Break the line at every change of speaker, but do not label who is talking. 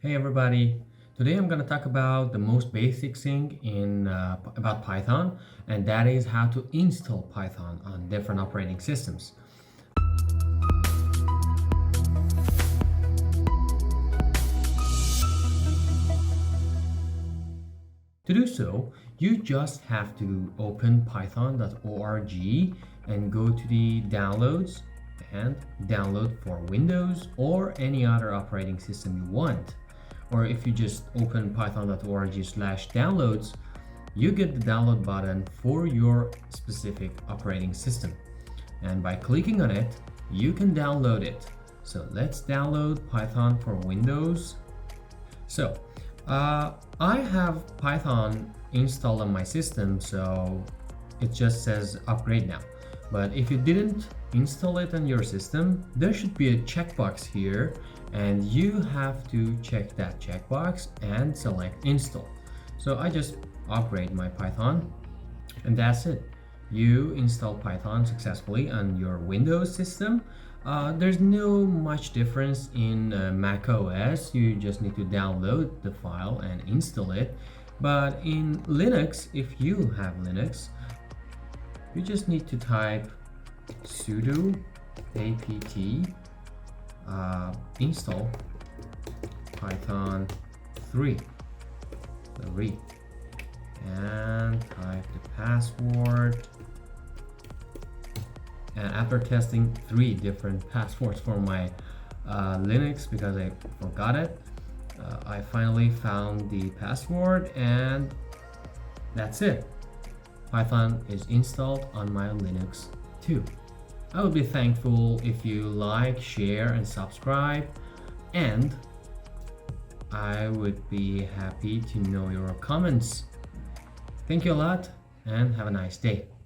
Hey everybody! Today I'm going to talk about the most basic thing about Python, and that is how to install Python on different operating systems. To do so, you just have to open python.org and go to the downloads and download for Windows or any other operating system you want. Or if you just open python.org/downloads, you get the download button for your specific operating system. And by clicking on it, you can download it. So let's download Python for Windows. So I have Python installed on my system, so it just says upgrade now. But if you didn't install it on your system, there should be a checkbox here, and you have to check that checkbox and select install. So I just upgrade my Python, and that's it. You install Python successfully on your Windows system. There's no much difference in macOS. You just need to download the file and install it. But in Linux, if you have Linux, you just need to type sudo apt install python 3 and type the password. And after testing 3 different passwords for my Linux because I forgot it, I finally found the password, and that's it. Python is installed on my Linux too. I would be thankful if you like, share, and subscribe, and I would be happy to know your comments. Thank you a lot, and have a nice day.